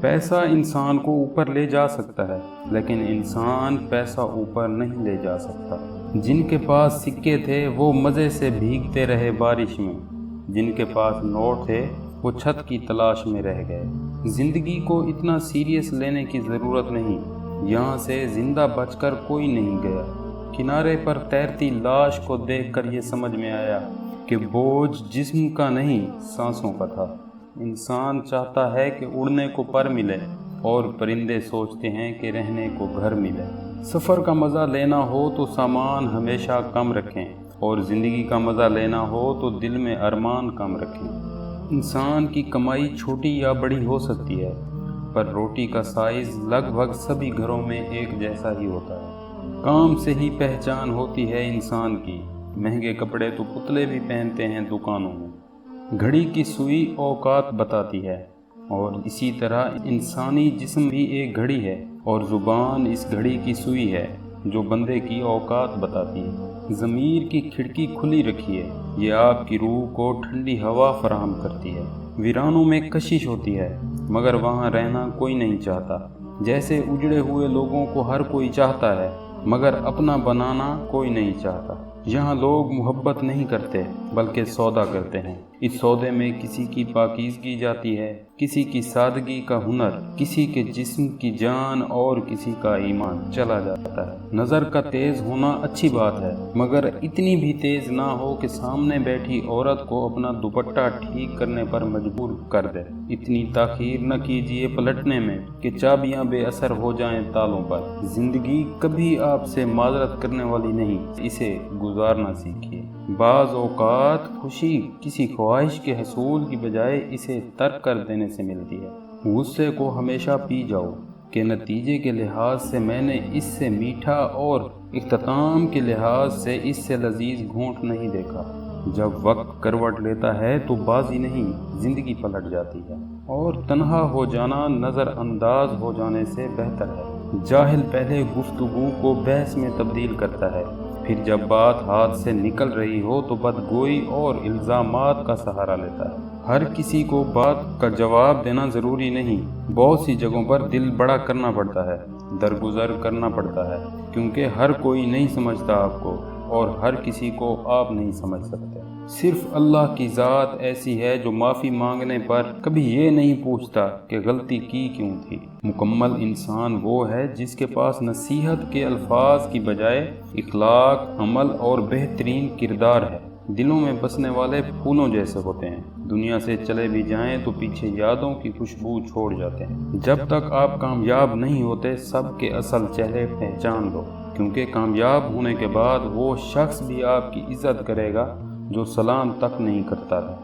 پیسہ انسان کو اوپر لے جا سکتا ہے، لیکن انسان پیسہ اوپر نہیں لے جا سکتا۔ جن کے پاس سکے تھے وہ مزے سے بھیگتے رہے بارش میں، جن کے پاس نوٹ تھے وہ چھت کی تلاش میں رہ گئے۔ زندگی کو اتنا سیریس لینے کی ضرورت نہیں، یہاں سے زندہ بچ کر کوئی نہیں گیا۔ کنارے پر تیرتی لاش کو دیکھ کر یہ سمجھ میں آیا کہ بوجھ جسم کا نہیں، سانسوں کا تھا۔ انسان چاہتا ہے کہ اڑنے کو پر ملے، اور پرندے سوچتے ہیں کہ رہنے کو گھر ملے۔ سفر کا مزہ لینا ہو تو سامان ہمیشہ کم رکھیں، اور زندگی کا مزہ لینا ہو تو دل میں ارمان کم رکھیں۔ انسان کی کمائی چھوٹی یا بڑی ہو سکتی ہے، پر روٹی کا سائز لگ بھگ سبھی گھروں میں ایک جیسا ہی ہوتا ہے۔ کام سے ہی پہچان ہوتی ہے انسان کی، مہنگے کپڑے تو پتلے بھی پہنتے ہیں دکانوں میں۔ گھڑی کی سوئی اوقات بتاتی ہے، اور اسی طرح انسانی جسم بھی ایک گھڑی ہے، اور زبان اس گھڑی کی سوئی ہے جو بندے کی اوقات بتاتی ہے۔ ضمیر کی کھڑکی کھلی رکھیے، یہ آپ کی روح کو ٹھنڈی ہوا فراہم کرتی ہے۔ ویرانوں میں کشش ہوتی ہے، مگر وہاں رہنا کوئی نہیں چاہتا۔ جیسے اجڑے ہوئے لوگوں کو ہر کوئی چاہتا ہے، مگر اپنا بنانا کوئی نہیں چاہتا۔ یہاں لوگ محبت نہیں کرتے بلکہ سودا کرتے ہیں۔ اس سودے میں کسی کی پاکیزگی جاتی ہے، کسی کی سادگی کا ہنر، کسی کے جسم کی جان، اور کسی کا ایمان چلا جاتا ہے۔ نظر کا تیز ہونا اچھی بات ہے، مگر اتنی بھی تیز نہ ہو کہ سامنے بیٹھی عورت کو اپنا دوپٹہ ٹھیک کرنے پر مجبور کر دے۔ اتنی تاخیر نہ کیجیے پلٹنے میں کہ چابیاں بے اثر ہو جائیں تالوں پر۔ زندگی کبھی آپ سے معذرت کرنے والی نہیں، اسے گزارنا سیکھیے۔ بعض اوقات خوشی کسی خواہش کے حصول کی بجائے اسے ترک کر دینے سے ملتی ہے۔ غصے کو ہمیشہ پی جاؤ کہ نتیجے کے لحاظ سے میں نے اس سے میٹھا اور اختتام کے لحاظ سے اس سے لذیذ گھونٹ نہیں دیکھا۔ جب وقت کروٹ لیتا ہے تو بازی نہیں، زندگی پلٹ جاتی ہے، اور تنہا ہو جانا نظر انداز ہو جانے سے بہتر ہے۔ جاہل پہلے گفتگو کو بحث میں تبدیل کرتا ہے، پھر جب بات ہاتھ سے نکل رہی ہو تو بدگوئی اور الزامات کا سہارا لیتا ہے۔ ہر کسی کو بات کا جواب دینا ضروری نہیں، بہت سی جگہوں پر دل بڑا کرنا پڑتا ہے، درگزر کرنا پڑتا ہے، کیونکہ ہر کوئی نہیں سمجھتا آپ کو، اور ہر کسی کو آپ نہیں سمجھ سکتے۔ صرف اللہ کی ذات ایسی ہے جو معافی مانگنے پر کبھی یہ نہیں پوچھتا کہ غلطی کی کیوں تھی۔ مکمل انسان وہ ہے جس کے پاس نصیحت کے الفاظ کی بجائے اخلاق، عمل اور بہترین کردار ہے۔ دلوں میں بسنے والے پھولوں جیسے ہوتے ہیں، دنیا سے چلے بھی جائیں تو پیچھے یادوں کی خوشبو چھوڑ جاتے ہیں۔ جب تک آپ کامیاب نہیں ہوتے سب کے اصل چہرے پہچان لو، کیونکہ کامیاب ہونے کے بعد وہ شخص بھی آپ کی عزت کرے گا جو سلام تک نہیں کرتا تھا۔